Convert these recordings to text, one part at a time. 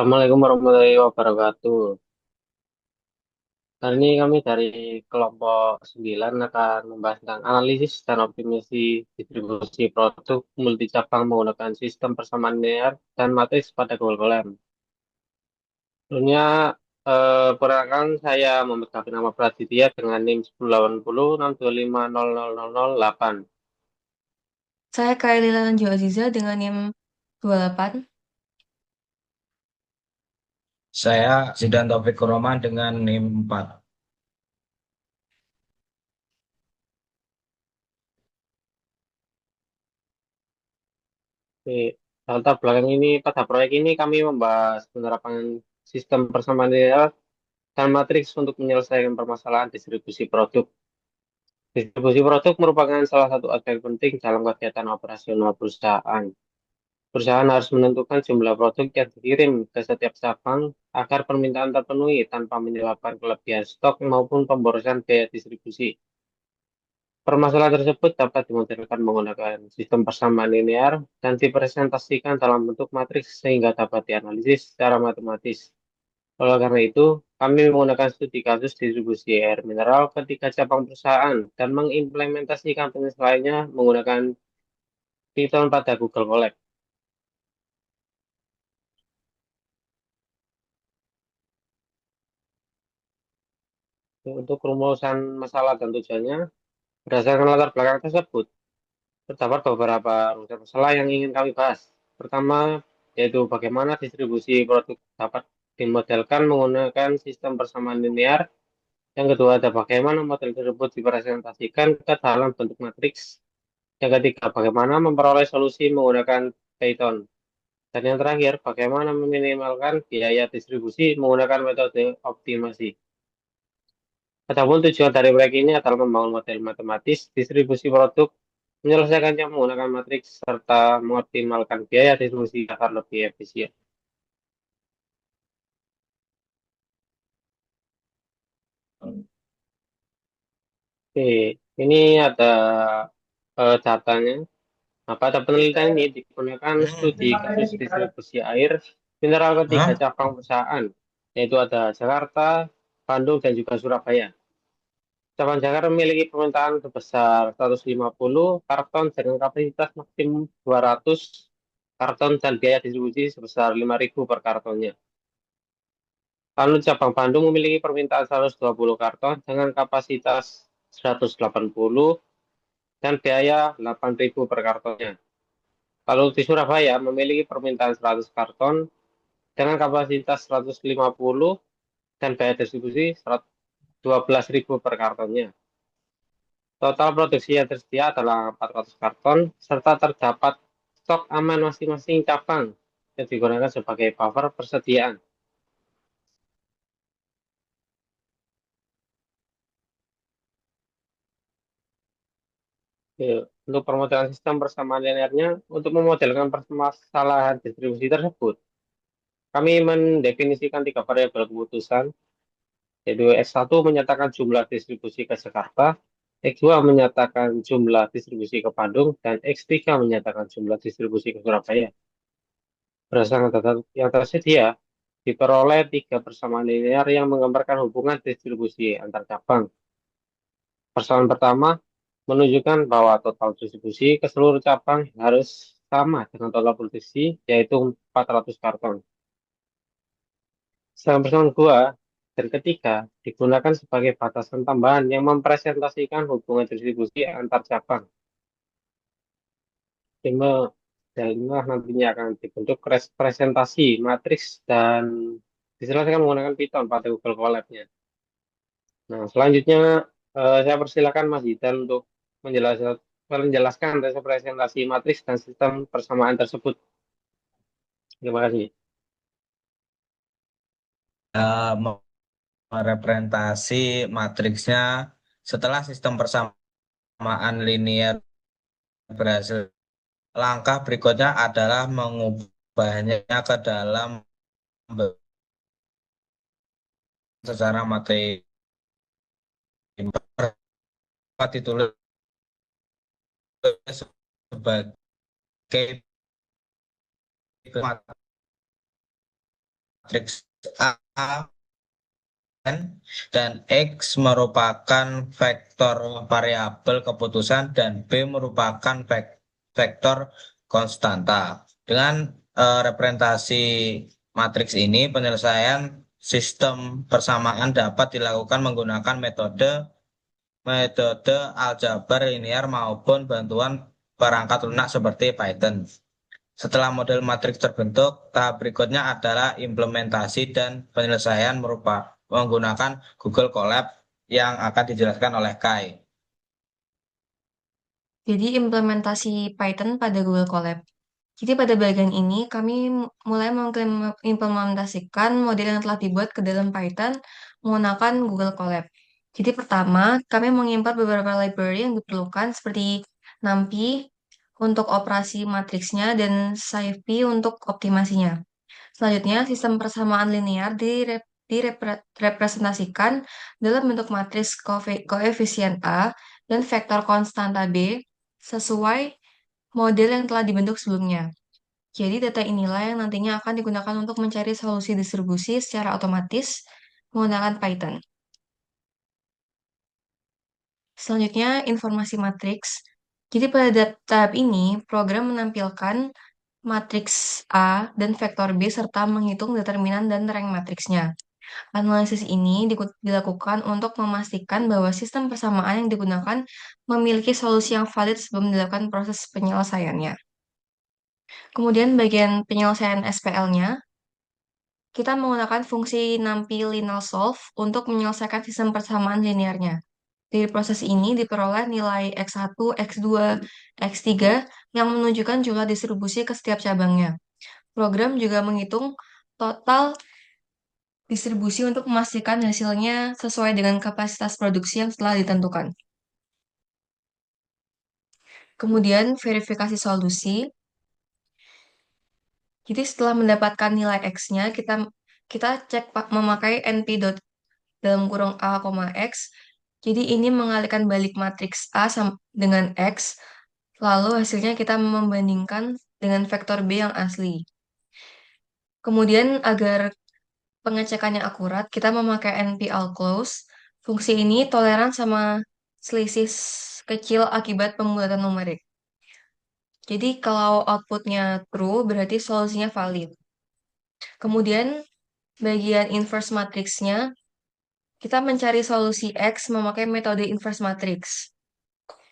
Assalamualaikum warahmatullahi wabarakatuh. Hari ini kami dari kelompok 9 akan membahas tentang analisis dan optimasi distribusi produk multi cabang menggunakan sistem persamaan linear dan matriks pada Google. Sebelumnya, perkenalkan saya Muhammad Kafir Nama Praditya dengan NIM 108062500008. Saya Kailila Lanju Aziza dengan NIM 28. Saya Zidan Taufik Roman dengan NIM 4. Di latar belakang ini, pada proyek ini kami membahas penerapan sistem persamaan linear dan matriks untuk menyelesaikan permasalahan distribusi produk. Distribusi produk merupakan salah satu aspek penting dalam kegiatan operasional perusahaan. Perusahaan harus menentukan jumlah produk yang dikirim ke setiap cabang agar permintaan terpenuhi tanpa menyebabkan kelebihan stok maupun pemborosan biaya distribusi. Permasalahan tersebut dapat dimodelkan menggunakan sistem persamaan linear dan dipresentasikan dalam bentuk matriks sehingga dapat dianalisis secara matematis. Oleh karena itu, kami menggunakan studi kasus distribusi air mineral ke 3 cabang perusahaan dan mengimplementasikan penyesuaiannya menggunakan Python pada Google Colab. Untuk rumusan masalah dan tujuannya, berdasarkan latar belakang tersebut, terdapat beberapa rumusan masalah yang ingin kami bahas. Pertama, yaitu bagaimana distribusi produk dapat dimodelkan menggunakan sistem persamaan linear. Yang kedua, ada bagaimana model tersebut dipresentasikan ke dalam bentuk matriks. Yang ketiga, bagaimana memperoleh solusi menggunakan Python. Dan yang terakhir, bagaimana meminimalkan biaya distribusi menggunakan metode optimasi. Adapun tujuan dari proyek ini adalah membangun model matematis distribusi produk, menyelesaikannya menggunakan matriks, serta mengoptimalkan biaya distribusi agar lebih efisien. Oke, ini ada datanya. Nah, pada penelitian ini digunakan studi kasus distribusi air mineral ketiga Hah? cabang perusahaan, yaitu ada Jakarta, Bandung, dan juga Surabaya. Cabang Jakarta memiliki permintaan sebesar 150 karton dengan kapasitas maksimum 200 karton dan biaya distribusi sebesar 5.000 per kartonnya. Lalu cabang Bandung memiliki permintaan 120 karton dengan kapasitas 180 dan biaya 8.000 per kartonnya. Lalu di Surabaya memiliki permintaan 100 karton dengan kapasitas 150 dan biaya distribusi 12.000 per kartonnya. Total produksi yang tersedia adalah 400 karton, serta terdapat stok aman masing-masing cabang yang digunakan sebagai buffer persediaan. Oke, untuk permodelan sistem persamaan linearnya, untuk memodelkan permasalahan distribusi tersebut, kami mendefinisikan 3 variabel keputusan, yaitu X1 menyatakan jumlah distribusi ke Jakarta, X2 menyatakan jumlah distribusi ke Bandung, dan X3 menyatakan jumlah distribusi ke Surabaya. Berdasarkan data yang tersedia, diperoleh 3 persamaan linear yang menggambarkan hubungan distribusi antar cabang. Persamaan pertama menunjukkan bahwa total distribusi ke seluruh cabang harus sama dengan total produksi, yaitu 400 karton. Sedangkan persamaan kedua dan ketiga digunakan sebagai batasan tambahan yang mempresentasikan hubungan distribusi antar cabang. Tema inilah nantinya akan dibentuk representasi matriks dan diselesaikan menggunakan Python pada Google Colab-nya. Nah, selanjutnya saya persilakan Mas Jidan untuk menjelaskan representasi matriks dan sistem persamaan tersebut. Terima kasih. Eh, Merepresentasi matriksnya setelah sistem persamaan linear berhasil. Langkah berikutnya adalah mengubahnya ke dalam secara matematis ditulis sebagai matriks A dan X merupakan vektor variabel keputusan dan B merupakan vektor konstanta. Dengan representasi matriks ini, penyelesaian sistem persamaan dapat dilakukan menggunakan metode metode aljabar linear maupun bantuan perangkat lunak seperti Python. Setelah model matriks terbentuk, tahap berikutnya adalah implementasi dan penyelesaian menggunakan Google Colab yang akan dijelaskan oleh Kai. Jadi implementasi Python pada Google Colab. Jadi pada bagian ini kami mulai mengimplementasikan model yang telah dibuat ke dalam Python menggunakan Google Colab. Jadi pertama, kami mengimport beberapa library yang diperlukan seperti NumPy untuk operasi matriksnya dan SciPy untuk optimasinya. Selanjutnya, sistem persamaan linear direpresentasikan dalam bentuk matriks koefisien A dan vektor konstanta B sesuai model yang telah dibentuk sebelumnya. Jadi data inilah yang nantinya akan digunakan untuk mencari solusi distribusi secara otomatis menggunakan Python. Selanjutnya, informasi matriks. Jadi pada tahap ini, program menampilkan matriks A dan vektor B serta menghitung determinan dan rank matriksnya. Analisis ini dilakukan untuk memastikan bahwa sistem persamaan yang digunakan memiliki solusi yang valid sebelum dilakukan proses penyelesaiannya. Kemudian bagian penyelesaian SPL-nya, kita menggunakan fungsi NumPy linear solve untuk menyelesaikan sistem persamaan linearnya. Dari proses ini diperoleh nilai X1, X2, X3 yang menunjukkan jumlah distribusi ke setiap cabangnya. Program juga menghitung total distribusi untuk memastikan hasilnya sesuai dengan kapasitas produksi yang telah ditentukan. Kemudian verifikasi solusi. Jadi setelah mendapatkan nilai X-nya, kita cek memakai np dalam kurung A, X. Jadi ini mengalihkan balik matriks A dengan X, lalu hasilnya kita membandingkan dengan vektor B yang asli. Kemudian agar pengecekannya akurat, kita memakai np-all-close. Fungsi ini toleran sama selisih kecil akibat pembulatan numerik. Jadi kalau outputnya true, berarti solusinya valid. Kemudian bagian inverse matriksnya, kita mencari solusi X memakai metode inverse matrix.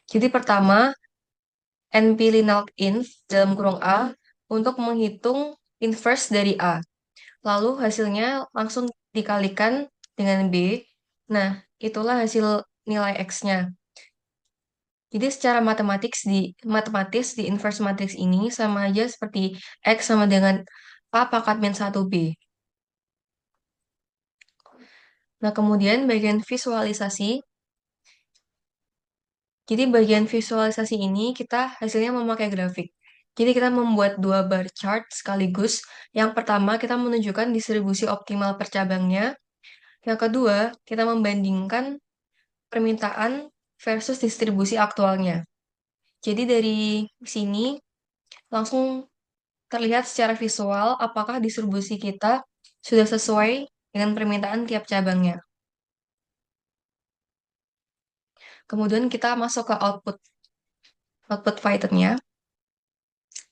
Jadi pertama, np-linear-inf dalam kurung A untuk menghitung inverse dari A. Lalu hasilnya langsung dikalikan dengan B. Nah, itulah hasil nilai X-nya. Jadi secara matematis di inverse matrix ini sama aja seperti X sama dengan A pangkat min 1B. Nah, kemudian bagian visualisasi. Jadi bagian visualisasi ini kita hasilnya memakai grafik. Jadi kita membuat dua bar chart sekaligus. Yang pertama kita menunjukkan distribusi optimal per cabangnya. Yang kedua kita membandingkan permintaan versus distribusi aktualnya. Jadi dari sini langsung terlihat secara visual apakah distribusi kita sudah sesuai dengan permintaan tiap cabangnya. Kemudian kita masuk ke output Python-nya.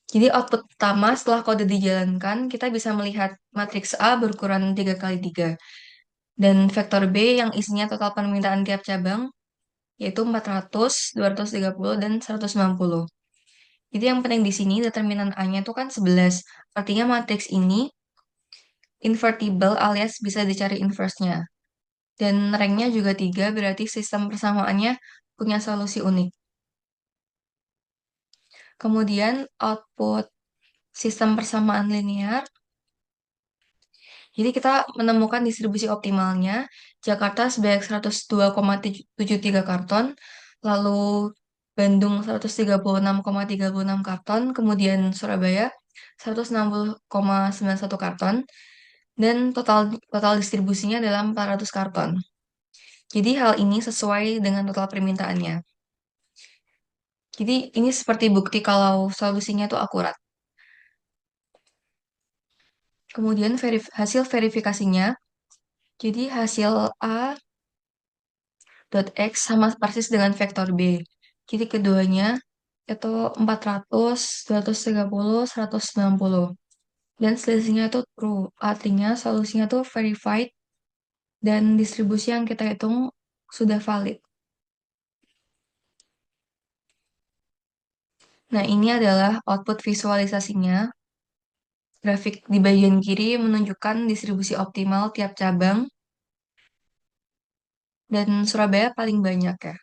Jadi output pertama setelah kode dijalankan, kita bisa melihat matriks A berukuran 3 kali 3 dan vektor B yang isinya total permintaan tiap cabang yaitu 400, 230, dan 190. Jadi yang penting di sini determinan A-nya itu kan 11. Artinya matriks ini invertible alias bisa dicari inverse-nya. Dan ranknya juga 3, berarti sistem persamaannya punya solusi unik. Kemudian output sistem persamaan linear. Jadi kita menemukan distribusi optimalnya. Jakarta sebanyak 102,73 karton, lalu Bandung 136,36 karton, kemudian Surabaya 160,91 karton, dan total distribusinya adalah 400 karton. Jadi hal ini sesuai dengan total permintaannya. Jadi ini seperti bukti kalau solusinya itu akurat. Kemudian hasil verifikasinya, jadi hasil A dot X sama persis dengan vektor B. Jadi keduanya itu 400, 230, 190. Dan selisihnya itu true. Artinya solusinya itu verified dan distribusi yang kita hitung sudah valid. Nah, ini adalah output visualisasinya. Grafik di bagian kiri menunjukkan distribusi optimal tiap cabang. Dan Surabaya paling banyak ya.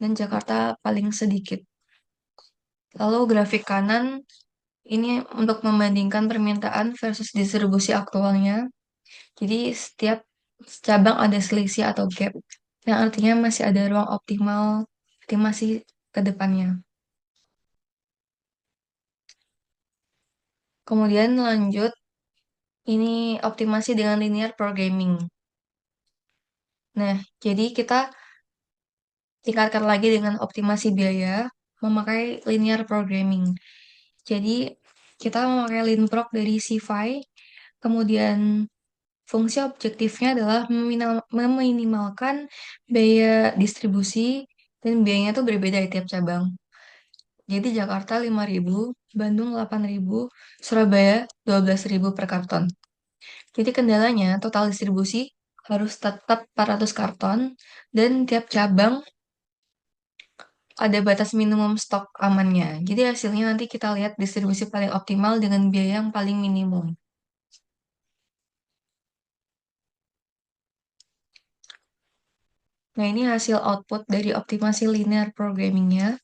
Dan Jakarta paling sedikit. Lalu grafik kanan ini untuk membandingkan permintaan versus distribusi aktualnya. Jadi setiap cabang ada selisih atau gap. Yang artinya masih ada ruang optimasi ke depannya. Kemudian lanjut, ini optimasi dengan linear programming. Nah, jadi kita tingkatkan lagi dengan optimasi biaya memakai linear programming. Jadi kita memakai linprog dari CFI, kemudian fungsi objektifnya adalah meminimalkan biaya distribusi dan biayanya tuh berbeda di tiap cabang. Jadi Jakarta 5.000, Bandung 8.000, Surabaya 12.000 per karton. Jadi kendalanya total distribusi harus tetap 400 karton dan tiap cabang ada batas minimum stok amannya. Jadi hasilnya nanti kita lihat distribusi paling optimal dengan biaya yang paling minimum. Nah, ini hasil output dari optimasi linear programmingnya.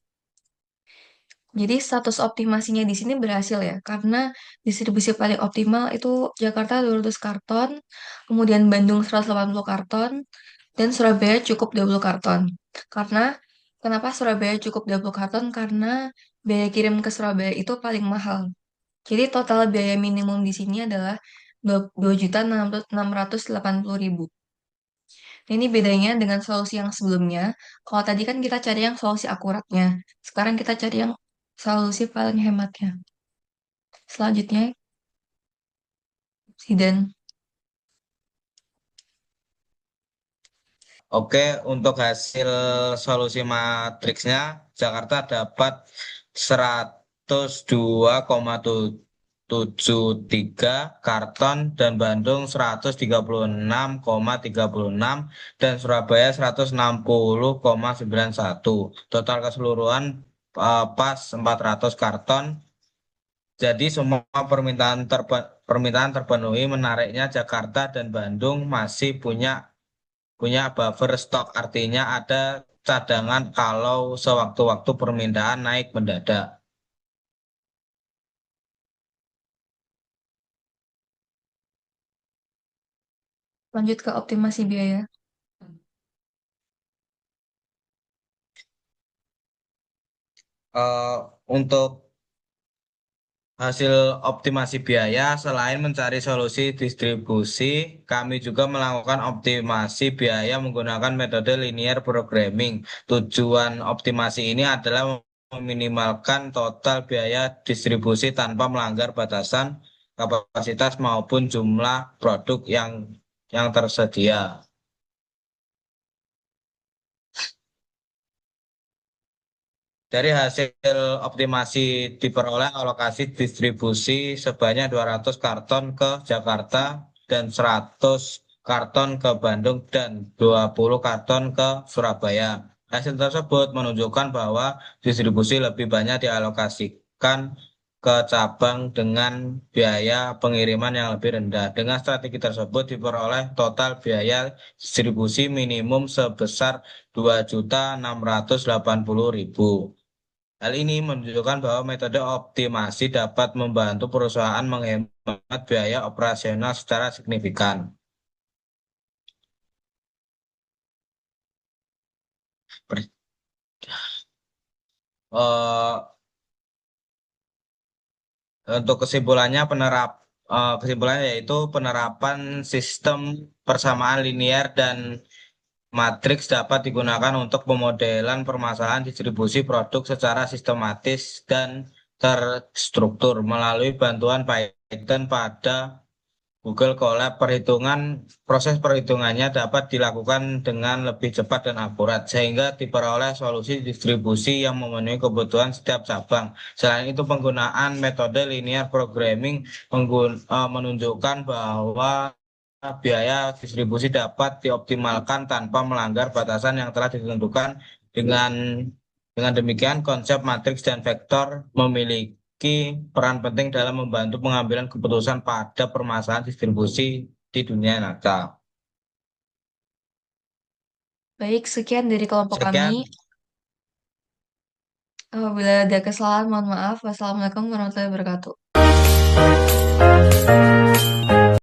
Jadi status optimasinya di sini berhasil ya, karena distribusi paling optimal itu Jakarta 200 karton, kemudian Bandung 180 karton, dan Surabaya cukup 20 karton. Karena, kenapa Surabaya cukup 20 karton? Karena biaya kirim ke Surabaya itu paling mahal. Jadi total biaya minimum di sini adalah 2.680.000. Nah, ini bedanya dengan solusi yang sebelumnya. Kalau tadi kan kita cari yang solusi akuratnya. Sekarang kita cari yang solusi paling hematnya. Selanjutnya, Zidan. Oke, untuk hasil solusi matriksnya, Jakarta dapat 102,73 karton dan Bandung 136,36 dan Surabaya 160,91. Total keseluruhan pas 400 karton. Jadi semua permintaan terpenuhi, menariknya Jakarta dan Bandung masih punya buffer stok, artinya ada cadangan kalau sewaktu-waktu permintaan naik mendadak. Lanjut ke optimasi biaya. Eh, untuk hasil optimasi biaya, selain mencari solusi distribusi, kami juga melakukan optimasi biaya menggunakan metode linear programming. Tujuan optimasi ini adalah meminimalkan total biaya distribusi tanpa melanggar batasan kapasitas maupun jumlah produk yang tersedia. Dari hasil optimasi diperoleh alokasi distribusi sebanyak 200 karton ke Jakarta dan 100 karton ke Bandung dan 20 karton ke Surabaya. Hasil tersebut menunjukkan bahwa distribusi lebih banyak dialokasikan ke cabang dengan biaya pengiriman yang lebih rendah. Dengan strategi tersebut diperoleh total biaya distribusi minimum sebesar 2.680.000. Hal ini menunjukkan bahwa metode optimasi dapat membantu perusahaan menghemat biaya operasional secara signifikan. Per- eh, untuk kesimpulannya yaitu penerapan sistem persamaan linear dan matriks dapat digunakan untuk pemodelan permasalahan distribusi produk secara sistematis dan terstruktur melalui bantuan Python pada Google Colab. Proses perhitungannya dapat dilakukan dengan lebih cepat dan akurat, sehingga diperoleh solusi distribusi yang memenuhi kebutuhan setiap cabang. Selain itu, penggunaan metode linear programming menunjukkan bahwa biaya distribusi dapat dioptimalkan tanpa melanggar batasan yang telah ditentukan. Dengan dengan demikian, konsep matriks dan vektor memiliki peran penting dalam membantu pengambilan keputusan pada permasalahan distribusi di dunia nyata. Baik, sekian dari kelompok kami. Sekian, Apabila ada kesalahan, mohon maaf. Wassalamualaikum warahmatullahi wabarakatuh.